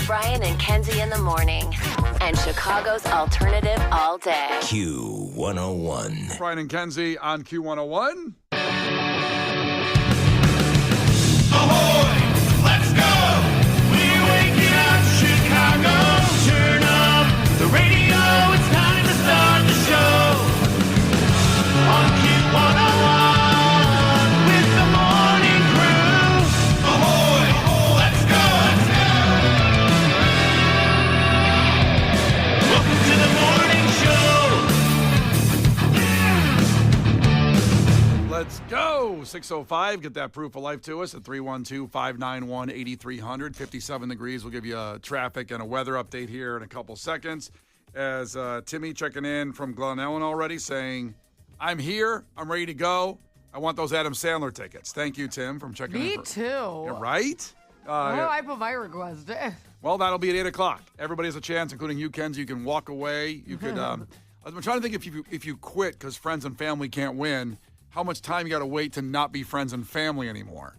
Brian and Kenzie in the morning. And Chicago's alternative all day. Q101. Brian and Kenzie on Q101. Ahoy! Let's go! We're waking up Chicago. Turn up the radio. It's time to start the show. On Q101 with the morning crew. Ahoy! Let's go! Welcome to the morning show. Let's go. 605. Get that proof of life to us at 312-591-8300. 57 degrees. We'll give you a traffic and a weather update here in a couple seconds. As Timmy checking in from Glen Ellen already saying, I'm here. I'm ready to go. I want those Adam Sandler tickets. Thank you, Tim, from checking in. Me too. Yeah, right? Why do I put my request in? Well, that'll be at 8 o'clock. Everybody has a chance, including you, Kenzie. You can walk away. You could. I'm trying to think if you quit because friends and family can't win, how much time you got to wait to not be friends and family anymore.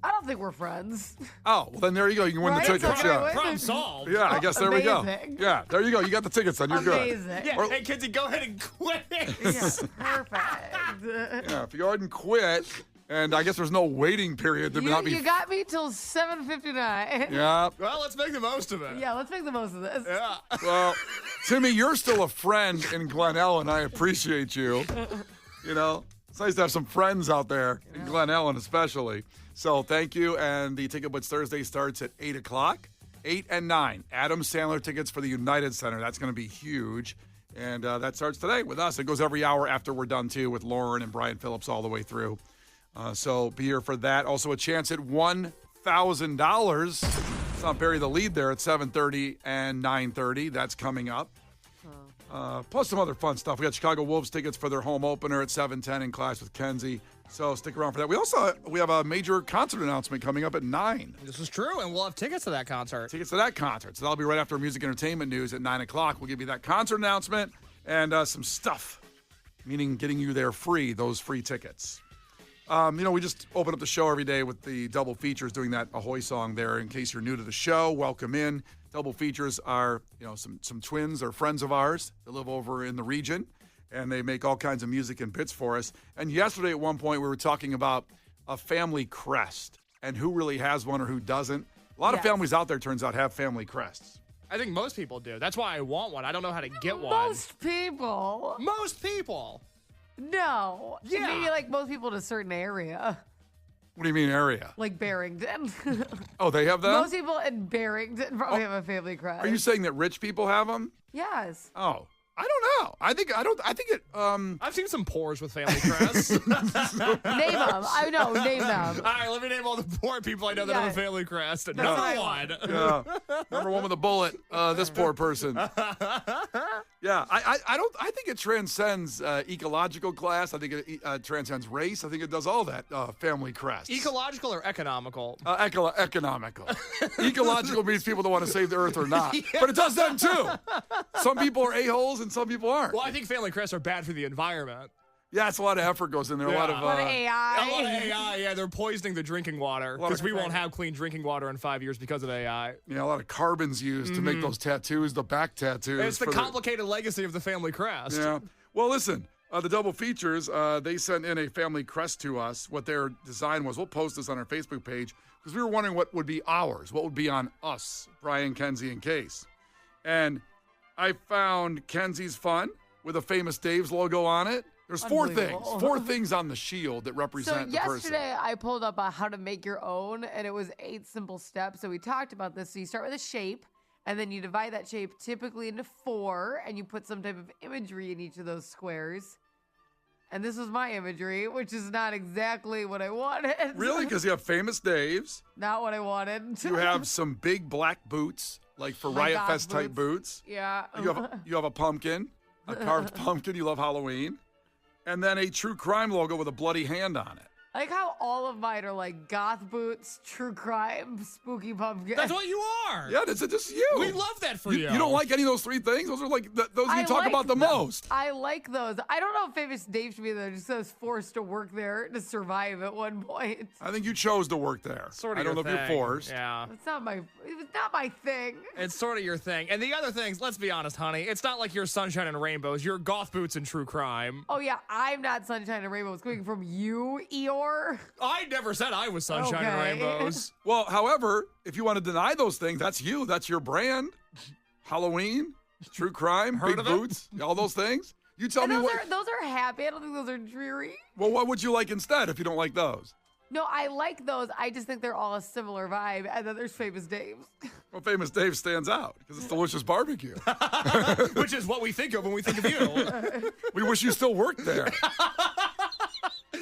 I don't think we're friends. Oh, well, then there you go. You can win Right? the tickets. So Yeah. Problem solved. Yeah, I guess there we go. Amazing. Yeah, there you go. You got the tickets, then you're Amazing. good. Yeah, Well- hey, Kenzie, go ahead and quit. Yeah, perfect. Yeah, if you go ahead and quit, and I guess there's no waiting period to not be. You got me till 7:59. Yeah. Well, let's make the most of it. Yeah, let's make the most of this. Yeah. Well, Timmy, you're still a friend in Glen Ellen. I appreciate you. You know, it's nice to have some friends out there in Glen Ellen, especially. So thank you. And the Ticket Blitz Thursday starts at 8 o'clock, 8 and 9. Adam Sandler tickets for the United Center. That's going to be huge. And that starts today with us. It goes every hour after we're done, too, with Lauren and Brian Phillips all the way through. So be here for that. Also a chance at $1,000. Let's not bury the lead there at 7:30 and 9:30. That's coming up. Plus some other fun stuff. We got Chicago Wolves tickets for their home opener at 7:10 in Class with Kenzie. So stick around for that. We have a major concert announcement coming up at 9. This is true, and we'll have tickets to that concert. Tickets to that concert. So that'll be right after music entertainment news at 9 o'clock. We'll give you that concert announcement and some stuff, meaning getting you there free, those free tickets. We just open up the show every day with the double features, doing that Ahoy song there. In case you're new to the show, welcome in. Double features are, some twins or friends of ours that live over in the region, and they make all kinds of music and bits for us. And yesterday at one point we were talking about a family crest and who really has one or who doesn't. A lot of families out there, turns out, have family crests. I think most people do. That's why I want one. I don't know how to get one. Most people. Most people. No. Yeah. Maybe like most people in a certain area. What do you mean area? Like Barrington. Oh, they have them? Most people in Barrington probably have a family crest. Are you saying that rich people have them? Yes. Oh, I don't know. I think it. I've seen some poors with family crests. Name them. I know. Name them. All right, let me name all the poor people I know that have a family crest. Number one. Yeah. Number one with a bullet. This poor person. Yeah. I think it transcends ecological class. I think it transcends race. I think it does all that. Family crest. Ecological or economical? Economical. Ecological means people don't want to save the earth or not. But it does them too. Some people are a-holes and some people aren't. Well, I think family crests are bad for the environment. Yeah, it's a lot of effort goes in there. A lot of A lot of AI. A lot of AI, yeah, they're poisoning the drinking water because we won't have clean drinking water in 5 years because of AI. a lot of carbons used to make those tattoos, the back tattoos. It's the complicated legacy of the family crest. Yeah. Well, listen, the double features, they sent in a family crest to us. What their design was, we'll post this on our Facebook page because we were wondering what would be ours, what would be on us, Brian, Kenzie, and Case. And I found Kenzie's fun with a Famous Dave's logo on it. There's four things on the shield that represent the person. So yesterday I pulled up how to make your own, and it was 8 simple steps. So we talked about this. So you start with a shape, and then you divide that shape typically into 4, and you put some type of imagery in each of those squares. And this was my imagery, which is not exactly what I wanted. Really? Because you have Famous Dave's. Not what I wanted. You have some big black boots, like for My Riot God, Fest type boots. Yeah. You have a pumpkin, a carved pumpkin. You love Halloween. And then a true crime logo with a bloody hand on it. I like how all of mine are like goth boots, true crime, spooky pumpkin. That's what you are. Yeah, that's just you. We love that for you. You don't like any of those three things? Those are like those you talk about the most. I like those. I don't know if Famous Dave should be there just 'cause I was forced to work there to survive at one point. I think you chose to work there. Sort of I don't know your if you're thing. forced. Yeah. It was not my thing. It's sort of your thing. And the other things, let's be honest, honey, it's not like you're sunshine and rainbows. You're goth boots and true crime. Oh yeah, I'm not sunshine and rainbows. Coming from you, Eeyore. I never said I was sunshine and Okay. rainbows. Well, however, if you want to deny those things, that's you. That's your brand. Halloween, true crime, Heard big of it? boots, all those things. You tell And me those are happy. I don't think those are dreary. Well, what would you like instead if you don't like those? No, I like those. I just think they're all a similar vibe. And then there's Famous Dave's. Well, Famous Dave stands out because it's delicious barbecue. Which is what we think of when we think of you. We wish you still worked there.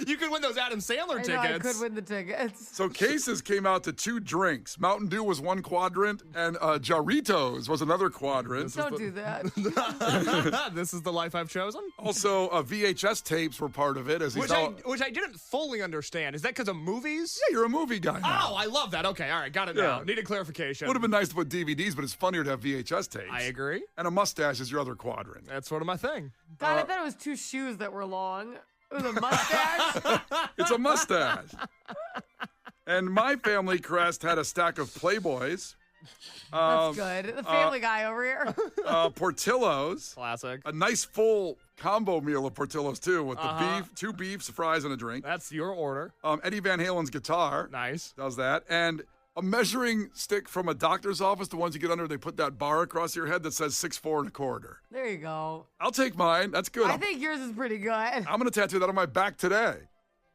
You could win those Adam Sandler I tickets. know I could win the tickets. So cases came out to 2 drinks. Mountain Dew was one quadrant, and Jarritos was another quadrant. Don't do that. This is the life I've chosen. Also, VHS tapes were part of it. As he's Which I didn't fully understand. Is that because of movies? Yeah, you're a movie guy now. Oh, I love that. Okay, all right, got it now. Needed clarification. Would have been nice to put DVDs, but it's funnier to have VHS tapes. I agree. And a mustache is your other quadrant. That's sort of my thing. God, I thought it was 2 shoes that were long. It was a mustache. It's a mustache. And my family crest had a stack of Playboys. That's good. The family guy over here. Portillo's. Classic. A nice full combo meal of Portillo's, too, with the beef, 2 beefs, fries, and a drink. That's your order. Eddie Van Halen's guitar. Nice. Does that. And a measuring stick from a doctor's office, the ones you get under, they put that bar across your head that says 6'4 1/4. There you go. I'll take mine. That's good. I think yours is pretty good. I'm going to tattoo that on my back today.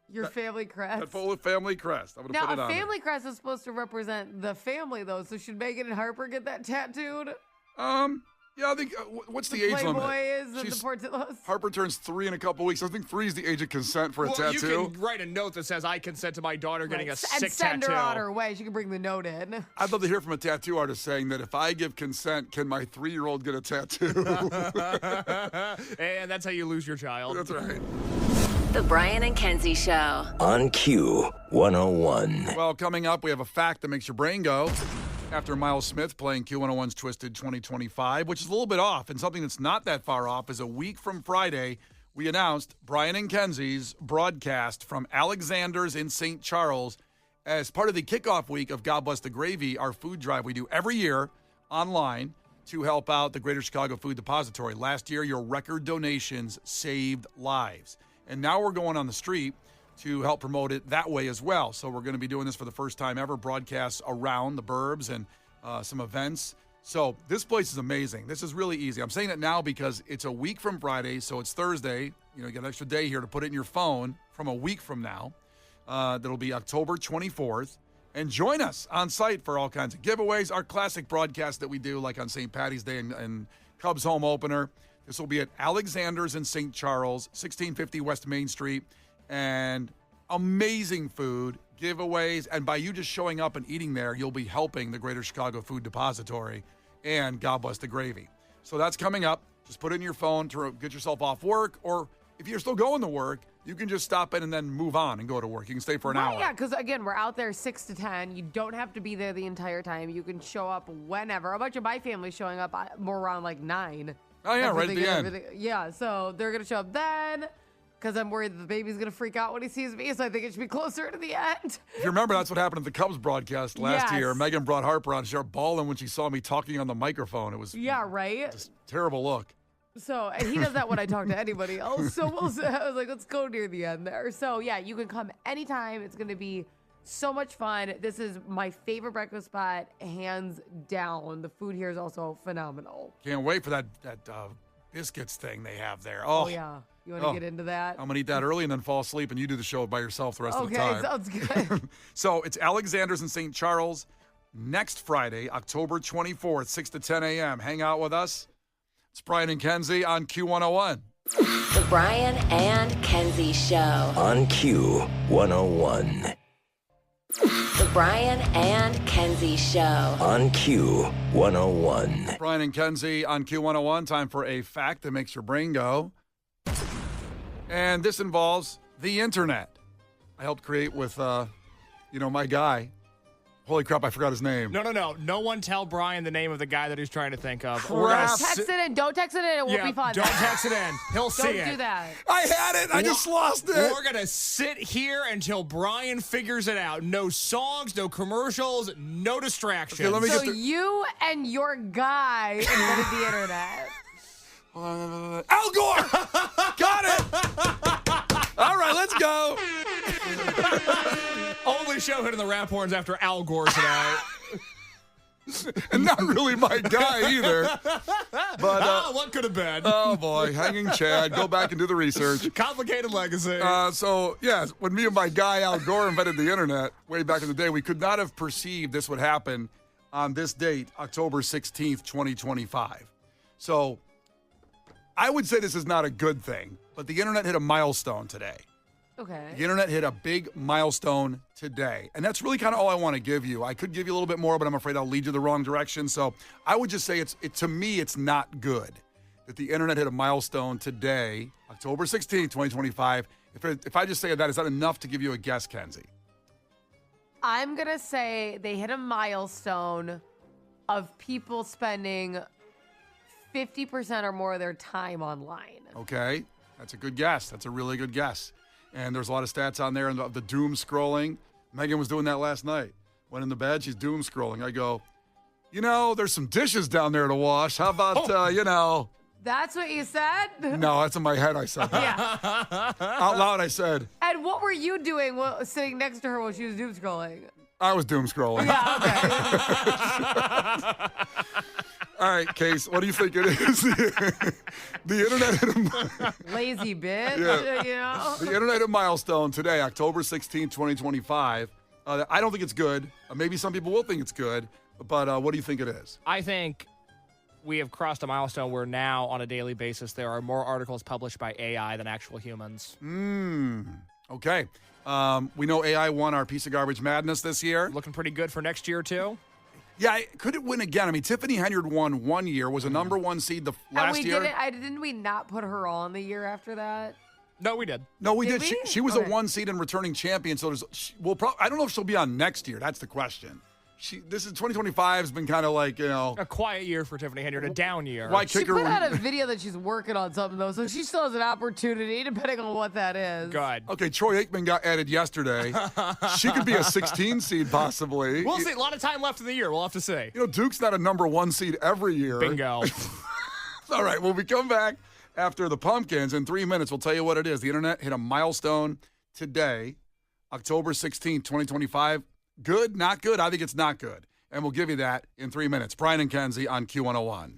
Your family crest. That full family crest. I'm going to Now, put it a on. family crest is supposed to represent the family, though. So should Megan and Harper get that tattooed? Yeah, I think, what's the age limit? Playboys and the Portillos. Harper turns 3 in a couple weeks. I think 3 is the age of consent for a tattoo. You can write a note that says, I consent to my daughter getting a sick and send tattoo. her on her way. She can bring the note in. I'd love to hear from a tattoo artist saying that if I give consent, can my 3-year-old get a tattoo? And that's how you lose your child. That's right. The Brian and Kenzie Show. On Q 101. Well, coming up, we have a fact that makes your brain go. After Miles Smith playing Q101's Twisted 2025, which is a little bit off, and something that's not that far off is a week from Friday, we announced Brian and Kenzie's broadcast from Alexander's in St. Charles as part of the kickoff week of God Bless the Gravy, our food drive we do every year online to help out the Greater Chicago Food Depository. Last year, your record donations saved lives. And now we're going on the street to help promote it that way as well. So we're going to be doing this for the first time ever, broadcasts around the burbs and some events. So this place is amazing. This is really easy. I'm saying it now because it's a week from Friday, so it's Thursday. You get an extra day here to put it in your phone from a week from now. That'll be October 24th. And join us on site for all kinds of giveaways, our classic broadcast that we do like on St. Patty's Day and Cubs home opener. This will be at Alexander's in St. Charles, 1650 West Main Street. And amazing food, giveaways, and by you just showing up and eating there, you'll be helping the Greater Chicago Food Depository and God Bless the Gravy. So that's coming up. Just put it in your phone to get yourself off work, or if you're still going to work, you can just stop in and then move on and go to work. You can stay for an hour. Yeah, because again, we're out there 6 to 10. You don't have to be there the entire time. You can show up whenever. A bunch of my family's showing up more around like 9. Oh, yeah, right at the end. Yeah, so they're going to show up then. Because I'm worried that the baby's going to freak out when he sees me, so I think it should be closer to the end. If you remember, that's what happened at the Cubs broadcast last Yes. year. Megan brought Harper on. She started bawling when she saw me talking on the microphone. It was Yeah, right? just a terrible look. So, and he does that when I talk to anybody else. So I was like, let's go near the end there. So, yeah, you can come anytime. It's going to be so much fun. This is my favorite breakfast spot, hands down. The food here is also phenomenal. Can't wait for that biscuits thing they have there. Oh yeah. You want to Oh. get into that? I'm going to eat that early and then fall asleep, and you do the show by yourself the rest of the Okay, time. sounds good. So it's Alexander's in St. Charles next Friday, October 24th, 6 to 10 a.m. Hang out with us. It's Brian and Kenzie on Q101. The Brian and Kenzie Show. On Q 101. The Brian and Kenzie Show. On Q 101. Brian and Kenzie on Q101. Time for a fact that makes your brain go. And this involves the internet. I helped create with, my guy. Holy crap, I forgot his name. No. No one tell Brian the name of the guy that he's trying to think of. Crap. Text it in. Don't text it in. It won't be fun. Don't text it in. He'll see it. Don't do that. I had it. I just lost it. We're going to sit here until Brian figures it out. No songs, no commercials, no distractions. Okay, let me So get the... you and your guy invented the internet. Al Gore! Got it! All right, let's go. Only show hitting the rap horns after Al Gore tonight. And not really my guy either. But what could have been? oh boy, hanging Chad. Go back and do the research. Complicated legacy. When me and my guy Al Gore invented the internet way back in the day, we could not have perceived this would happen on this date, October 16th, 2025. So I would say this is not a good thing, but the internet hit a milestone today. Okay. The internet hit a big milestone today. And that's really kind of all I want to give you. I could give you a little bit more, but I'm afraid I'll lead you the wrong direction. So I would just say to me, it's not good that the internet hit a milestone today, October 16th, 2025. If I just say that, is that enough to give you a guess, Kenzie? I'm going to say they hit a milestone of people spending 50% or more of their time online. Okay. That's a good guess. That's a really good guess. And there's a lot of stats on there and the doom scrolling. Megan was doing that last night. Went in the bed, she's doom scrolling. I go, there's some dishes down there to wash. How about, That's what you said? No, that's in my head I said that. Yeah. Out loud I said. And what were you doing sitting next to her while she was doom scrolling? I was doom scrolling. Yeah, okay. All right, Case, what do you think it is? The internet hit a Lazy bitch, The internet hit a milestone today, October 16th, 2025. I don't think it's good. Maybe some people will think it's good, but what do you think it is? I think we have crossed a milestone where now, on a daily basis, there are more articles published by AI than actual humans. Okay. We know AI won our Piece of Garbage Madness this year. Looking pretty good for next year, too. Yeah, could it win again? I mean, Tiffany Henyard won one year, was a number one seed last year. Didn't we not put her on the year after that? No, we did. No, we did. Did we? She was Okay. a one seed and returning champion. So I don't know if she'll be on next year. That's the question. This is 2025 has been kind of like, A quiet year for Tiffany Henyard, a down year. why She kick her put when- out a video that she's working on something, though, so she still has an opportunity, depending on what that is. Good. Okay, Troy Aikman got added yesterday. She could be a 16 seed possibly. We'll see. A lot of time left in the year. We'll have to see. Duke's not a number one seed every year. Bingo. All right, when we come back after the Pumpkins in 3 minutes, we'll tell you what it is. The internet hit a milestone today, October 16th, 2025. Good, not good? I think it's not good. And we'll give you that in 3 minutes. Brian and Kenzie on Q101.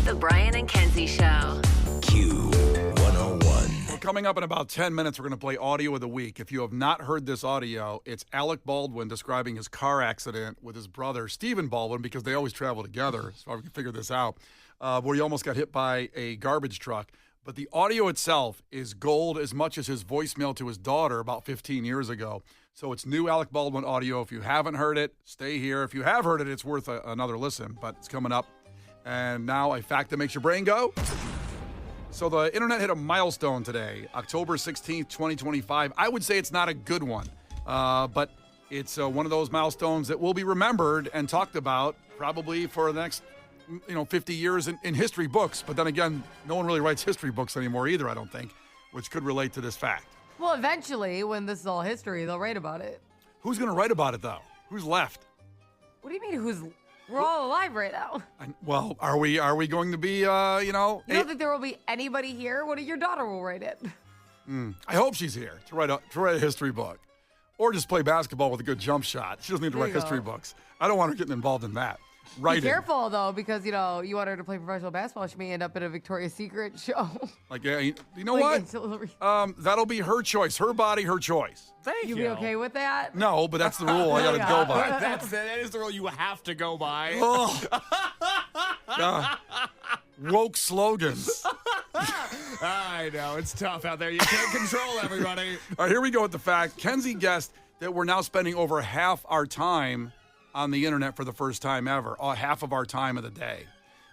The Brian and Kenzie Show. Q101. Well, coming up in about 10 minutes, we're going to play Audio of the Week. If you have not heard this audio, it's Alec Baldwin describing his car accident with his brother, Stephen Baldwin, because they always travel together, so we can figure this out, where he almost got hit by a garbage truck. But the audio itself is gold as much as his voicemail to his daughter about 15 years ago. So it's new Alec Baldwin audio. If you haven't heard it, stay here. If you have heard it, it's worth another listen, but it's coming up. And now a fact that makes your brain go. So the internet hit a milestone today, October 16th, 2025. I would say it's not a good one, but it's one of those milestones that will be remembered and talked about probably for the next 50 years in history books. But then again, no one really writes history books anymore either, I don't think, which could relate to this fact. Well, eventually, when this is all history, they'll write about it. Who's going to write about it, though? Who's left? What do you mean, we're all alive right now? Well, are we going to be, You don't think there will be anybody here? What if your daughter will write it? I hope she's here to write a history book. Or just play basketball with a good jump shot. She doesn't need to There write you history go. books. I don't want her getting involved in that. Writing. Be careful, though, because, you want her to play professional basketball. She may end up in a Victoria's Secret show. Like, yeah, you know Like, what? That'll be her choice. Her body, her choice. Thank you. You be okay with that? No, but that's the rule I got to go by. That is the rule you have to go by. Oh. Woke slogans. I know. It's tough out there. You can't control everybody. All right, here we go with the fact. Kenzie guessed that we're now spending over half our time on the internet for the first time ever. Half of our time of the day.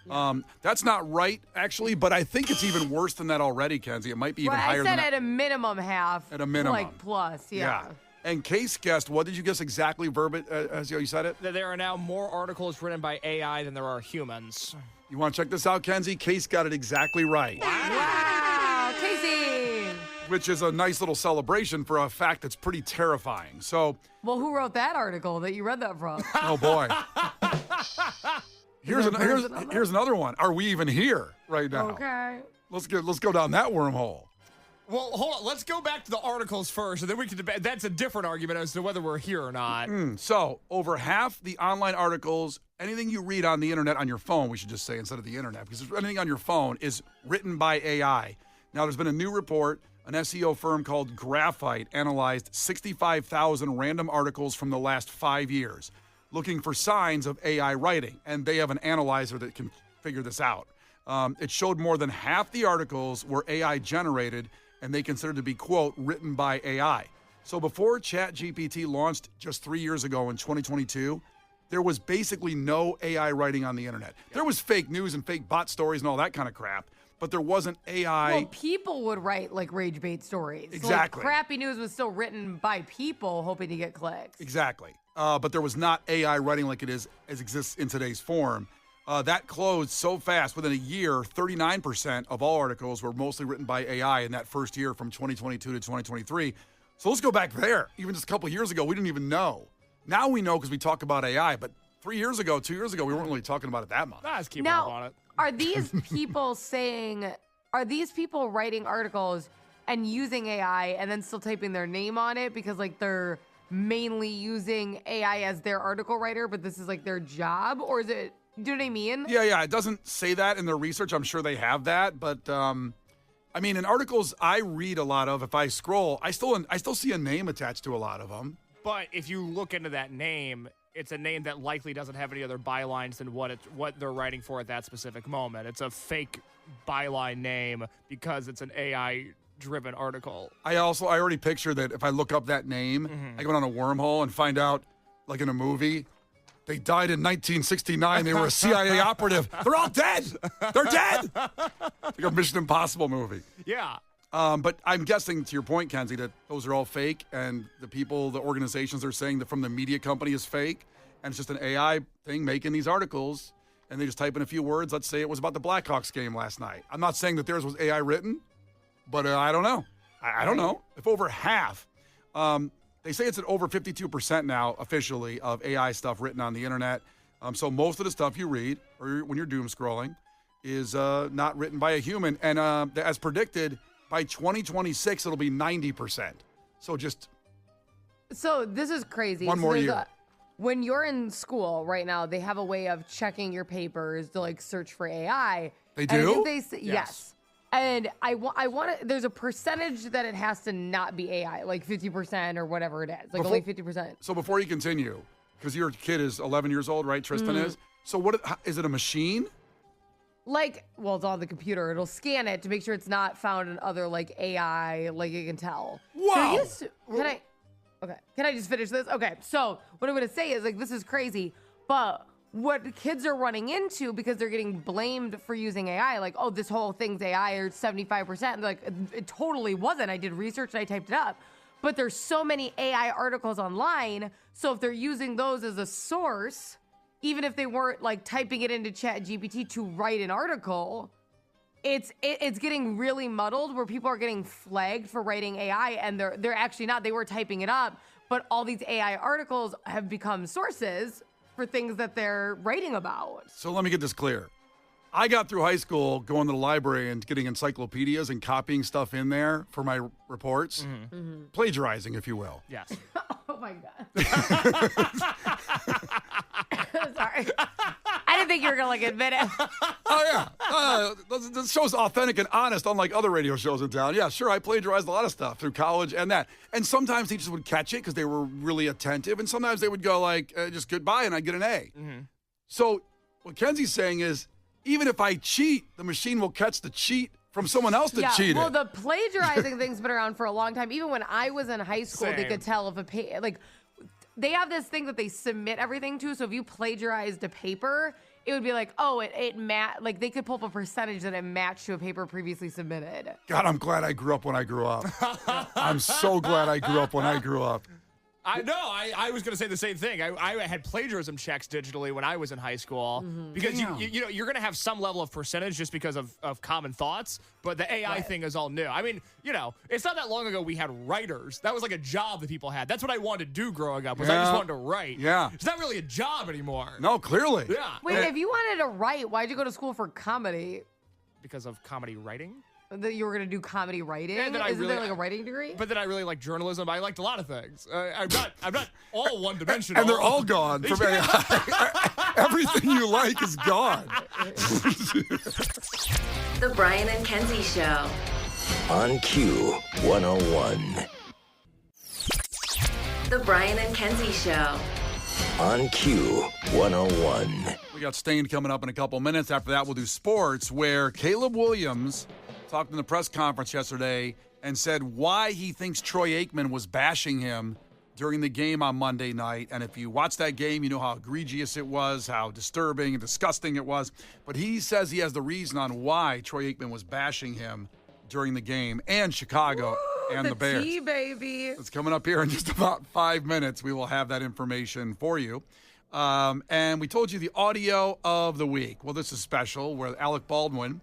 That's not right, actually, but I think it's even worse than that already, Kenzie. It might be even Well, higher I than said that. at a minimum half. At a minimum. Like plus, yeah. And Case guessed, what did you guess exactly, Verbit, as you said it? That there are now more articles written by AI than there are humans. You want to check this out, Kenzie? Case got it exactly right. Wow, Casey. Which is a nice little celebration for a fact that's pretty terrifying. So, Well, who wrote that article that you read that from? oh boy. Here's another one. Are we even here right now? Okay. Let's go down that wormhole. Well, hold on. Let's go back to the articles first, and then we can debate. That's a different argument as to whether we're here or not. So, over half the online articles, anything you read on the internet on your phone, we should just say instead of the internet, because anything on your phone is written by AI. Now, there's been a new report. An SEO firm called Graphite analyzed 65,000 random articles from the last 5 years, looking for signs of AI writing, and they have an analyzer that can figure this out. It showed more than half the articles were AI generated, and they considered to be, quote, written by AI. So before ChatGPT launched just 3 years ago in 2022, there was basically no AI writing on the internet. There was fake news and fake bot stories and all that kind of crap, but there wasn't AI. Well, people would write like rage bait stories. Exactly. So, like, crappy news was still written by people hoping to get clicks. Exactly. But there was not AI writing like it exists in today's form. That closed so fast. Within a year, 39% of all articles were mostly written by AI in that first year from 2022 to 2023. So let's go back there. Even just a couple of years ago, we didn't even know. Now we know because we talk about AI. But 2 years ago, we weren't really talking about it that much. Let's keep up on Now, it. are these people writing articles and using AI and then still typing their name on it because like they're mainly using AI as their article writer, but this is like their job? Or is it, do you know what I mean? Yeah. It doesn't say that in their research. I'm sure they have that. But, I mean, in articles I read a lot of, if I scroll, I still see a name attached to a lot of them. But if you look into that name, it's a name that likely doesn't have any other bylines than what they're writing for at that specific moment. It's a fake byline name because it's an AI-driven article. I already picture that if I look up that name, I go down a wormhole and find out, like in a movie, they died in 1969. They were a CIA operative. They're all dead. They're dead. Like a Mission Impossible movie. Yeah. But I'm guessing, to your point, Kenzie, that those are all fake, and the organizations are saying that from the media company is fake, and it's just an AI thing making these articles, and they just type in a few words. Let's say it was about the Blackhawks game last night. I'm not saying that theirs was AI written, but I don't know. I don't know. If over half, they say it's at over 52% now officially of AI stuff written on the internet. So most of the stuff you read, or when you're doom scrolling, is not written by a human, and as predicted, by 2026, it'll be 90%. So this is crazy. One more year. When you're in school right now, they have a way of checking your papers to like search for AI. They And I do? think they say, yes. And I want to, there's a percentage that it has to not be AI, like 50% or whatever it is, like only 50%. So before you continue, because your kid is 11 years old, right? Tristan is. So is it a machine? Like, well, it's on the computer. It'll scan it to make sure it's not found in other like AI, like it can tell. Whoa! Can I just finish this? Okay, so what I'm gonna say is like this is crazy, but what kids are running into because they're getting blamed for using AI, like, oh, this whole thing's AI or 75%. Like, it totally wasn't. I did research and I typed it up. But there's so many AI articles online, so if they're using those as a source, even if they weren't like typing it into ChatGPT to write an article, it's getting really muddled where people are getting flagged for writing AI and they're actually not. They were typing it up, but all these AI articles have become sources for things that they're writing about. So let me get this clear. I got through high school going to the library and getting encyclopedias and copying stuff in there for my reports. Plagiarizing, if you will. Yes. Oh my God. Sorry. I didn't think you were going to like admit it. Oh, yeah. This show's authentic and honest, unlike other radio shows in town. Yeah, sure, I plagiarized a lot of stuff through college and that. And sometimes teachers would catch it because they were really attentive, and sometimes they would go like, just goodbye, and I'd get an A. So what Kenzie's saying is, even if I cheat, the machine will catch the cheat from someone else that cheated. Well, the plagiarizing thing's been around for a long time. Even when I was in high school, they could tell if they have this thing that they submit everything to. So if you plagiarized a paper, it would be like, oh, like they could pull up a percentage that it matched to a paper previously submitted. God, I'm glad I grew up when I grew up. I'm so glad I grew up when I grew up. I know. I was going to say the same thing. I had plagiarism checks digitally when I was in high school because you know you're going to have some level of percentage just because of common thoughts, but the AI thing is all new. I mean, you know, it's not that long ago we had writers. That was like a job that people had. That's what I wanted to do growing up. Was I just wanted to write. Yeah. It's not really a job anymore. No, clearly. Yeah. Wait, if you wanted to write, why'd you go to school for comedy? Because of comedy writing. That you were going to do comedy writing? And then Isn't there like a writing degree? But then I really liked journalism. I liked a lot of things. I'm not all one dimensional. And they're all gone from AI. Everything you like is gone. The Brian and Kenzie Show. On Q 101. The Brian and Kenzie Show. On Q 101. We got Stained coming up in a couple minutes. After that, we'll do sports, where Caleb Williams talked in the press conference yesterday and said why he thinks Troy Aikman was bashing him during the game on Monday night. And if you watch that game, you know how egregious it was, how disturbing and disgusting it was. But he says he has the reason on why Troy Aikman was bashing him during the game, and Chicago and the Bears. Tea, baby. It's coming up here in just about 5 minutes. We will have that information for you. And we told you the audio of the week. Well, this is special, where Alec Baldwin,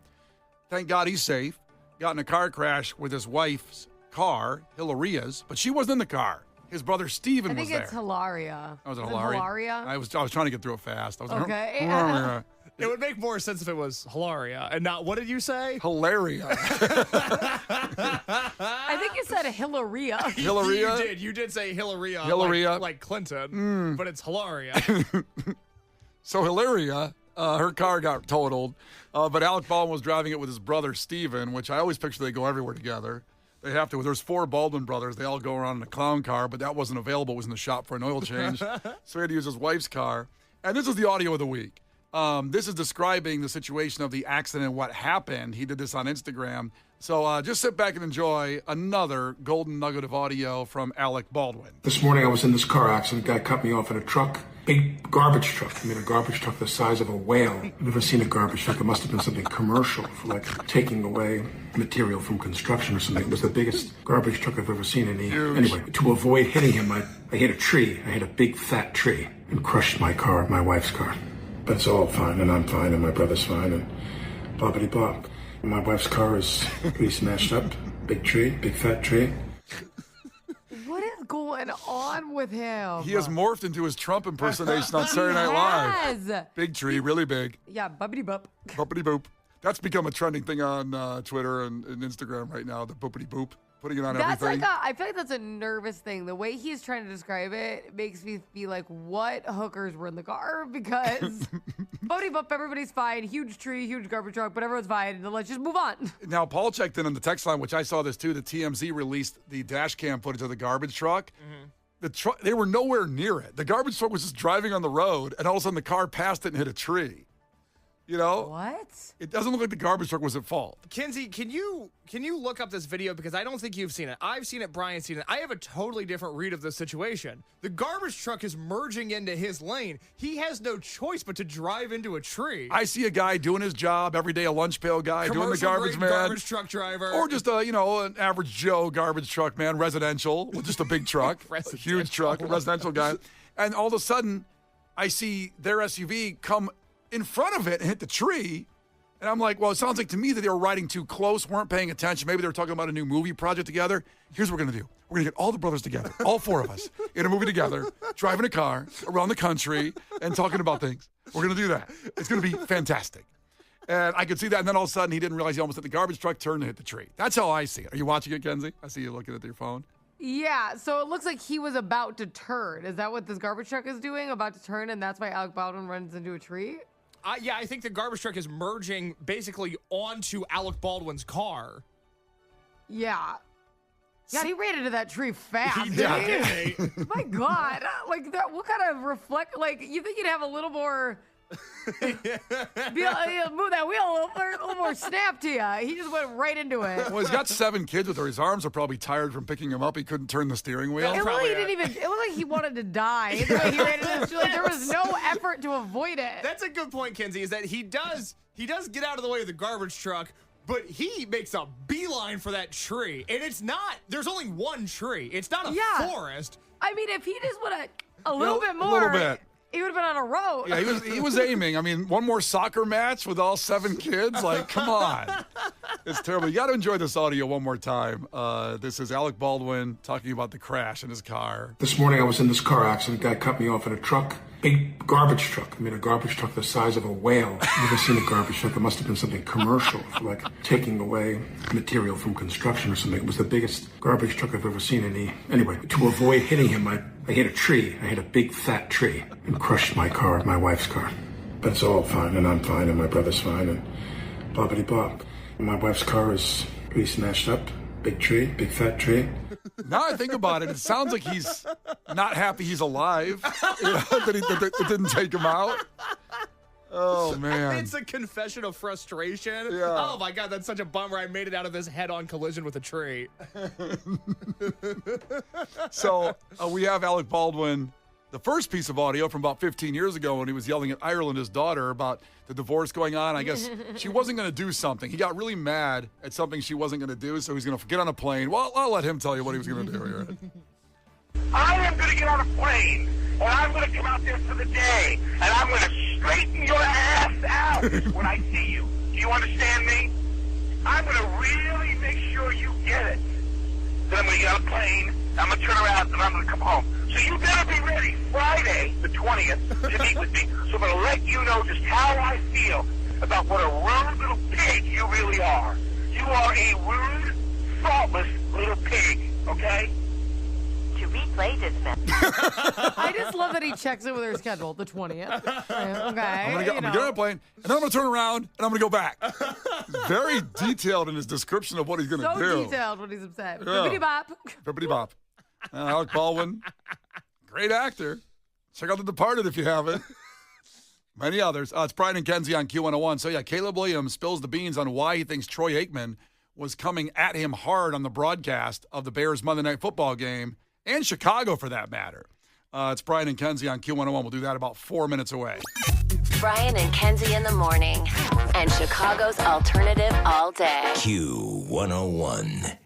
thank God he's safe, got in a car crash with his wife's car, Hilaria's, but she wasn't in the car. His brother Steven was there. I think it's Hilaria. Oh, was it Is Hilaria? Hilaria? I was trying to get through it fast. I was Okay. It would make more sense if it was Hilaria and not, what did you say? Hilaria. I think you said Hilaria. Hilaria? You did say Hilaria. Hilaria. Like Clinton, but it's Hilaria. So Hilaria, her car got totaled, but Alec Baldwin was driving it with his brother Steven, which I always picture they go everywhere together. They have to. There's 4 Baldwin brothers. They all go around in a clown car, but that wasn't available. It was in the shop for an oil change. So he had to use his wife's car. And this is the audio of the week. This is describing the situation of the accident and what happened. He did this on Instagram. So just sit back and enjoy another golden nugget of audio from Alec Baldwin. This morning I was in this car accident. A guy cut me off in a truck. Big garbage truck. I mean, a garbage truck the size of a whale. I've never seen a garbage truck. It must have been something commercial for like taking away material from construction or something. It was the biggest garbage truck I've ever seen. Anyway, to avoid hitting him, I hit a tree. I hit a big fat tree and crushed my car, my wife's car. But it's all fine, and I'm fine, and my brother's fine, and bobbity-bob. My wife's car is pretty smashed up. Big tree, big fat tree. What is going on with him? He has morphed into his Trump impersonation on Saturday Night Live. Yes. Big tree, really big. Yeah, bubbity bup. Boopity boop. That's become a trending thing on Twitter and Instagram right now, the boopity boop. Putting it on That's everything. I feel like that's a nervous thing. The way he's trying to describe it makes me be like, what hookers were in the car? Because bubbity bup, everybody's fine. Huge tree, huge garbage truck, but everyone's fine. Let's just move on. Now, Paul checked in on the text line, which I saw this too. The TMZ released the dash cam footage of the garbage truck. Mm-hmm. The truck, they were nowhere near it. The garbage truck was just driving on the road, and all of a sudden the car passed it and hit a tree. You know? What? It doesn't look like the garbage truck was at fault. Kenzie, can you look up this video, because I don't think you've seen it. I've seen it, Brian's seen it. I have a totally different read of this situation. The garbage truck is merging into his lane. He has no choice but to drive into a tree. I see a guy doing his job every day, a lunch pail guy doing the garbage man. Garbage truck driver. Or just an average Joe garbage truck man, residential, with just a big truck, a huge truck, a residential guy. And all of a sudden, I see their SUV come in front of it and hit the tree. And I'm like, well, it sounds like to me that they were riding too close, weren't paying attention. Maybe they were talking about a new movie project together. Here's what we're going to do. We're going to get all the brothers together, all 4 of us, in a movie together, driving a car around the country and talking about things. We're going to do that. It's going to be fantastic. And I could see that. And then all of a sudden, he didn't realize he almost hit the garbage truck, turned and hit the tree. That's how I see it. Are you watching it, Kenzie? I see you looking at your phone. Yeah, so it looks like he was about to turn. Is that what this garbage truck is doing? About to turn, and that's why Alec Baldwin runs into a tree? Yeah, I think the garbage truck is merging basically onto Alec Baldwin's car. Yeah. God, he ran into that tree fast. He did. My God. Like, that, what kind of reflect... Like, you think you'd have a little more Move that wheel a little more snap to you. He just went right into it. Well, he's got 7 kids with her. His arms are probably tired from picking him up. He couldn't turn the steering wheel. It looked like he wanted to die. The way he ran into this, like there was no effort to avoid it. That's a good point, Kenzie, is that he does get out of the way of the garbage truck, but he makes a beeline for that tree. And there's only one tree. It's not a forest. I mean, if he just would have a little bit more. A little bit. He would have been on a road. Yeah, he was aiming. I mean, one more soccer match with all 7 kids? Like, come on. It's terrible. You got to enjoy this audio one more time. This is Alec Baldwin talking about the crash in his car. This morning I was in this car accident. A guy cut me off in a truck. Big garbage truck. I mean, a garbage truck the size of a whale. I've never seen a garbage truck. It must have been something commercial for like taking away material from construction or something. It was the biggest garbage truck I've ever seen. Anyway, to avoid hitting him, I hit a tree. I hit a big fat tree and crushed my car, my wife's car. But it's all fine, and I'm fine, and my brother's fine, and bobbity-bob. My wife's car is pretty smashed up. Big tree, big fat tree. Now I think about it, it sounds like he's not happy he's alive. You know, that it didn't take him out. Oh, man. It's a confession of frustration. Yeah. Oh, my God, that's such a bummer. I made it out of this head-on collision with a tree. So we have Alec Baldwin, the first piece of audio from about 15 years ago when he was yelling at Ireland, his daughter, about the divorce going on. I guess she wasn't going to do something. He got really mad at something she wasn't going to do, so he's going to get on a plane. Well, I'll let him tell you what he was going to do here. I am going to get on a plane, and I'm going to come out there for the day, and I'm going to straighten your ass out when I see you. Do you understand me? I'm going to really make sure you get it. Then I'm going to get on a plane, I'm going to turn around, and I'm going to come home. So you better be ready Friday, the 20th, to meet with me. So I'm going to let you know just how I feel about what a rude little pig you really are. You are a rude, thoughtless little pig, okay? To replay this message. I just love that he checks in with her schedule, the 20th. Okay. I'm going to get on a plane, and then I'm going to turn around, and I'm going to go back. Very detailed in his description of what he's going to do. So detailed when he's upset. Yeah. Bippity-bop. Bippity-bop. Alec Baldwin, great actor. Check out The Departed if you haven't. Many others. It's Brian and Kenzie on Q101. So, yeah, Caleb Williams spills the beans on why he thinks Troy Aikman was coming at him hard on the broadcast of the Bears Monday Night Football game, and Chicago for that matter. It's Brian and Kenzie on Q101. We'll do that about 4 minutes away. Brian and Kenzie in the morning. And Chicago's alternative all day. Q101.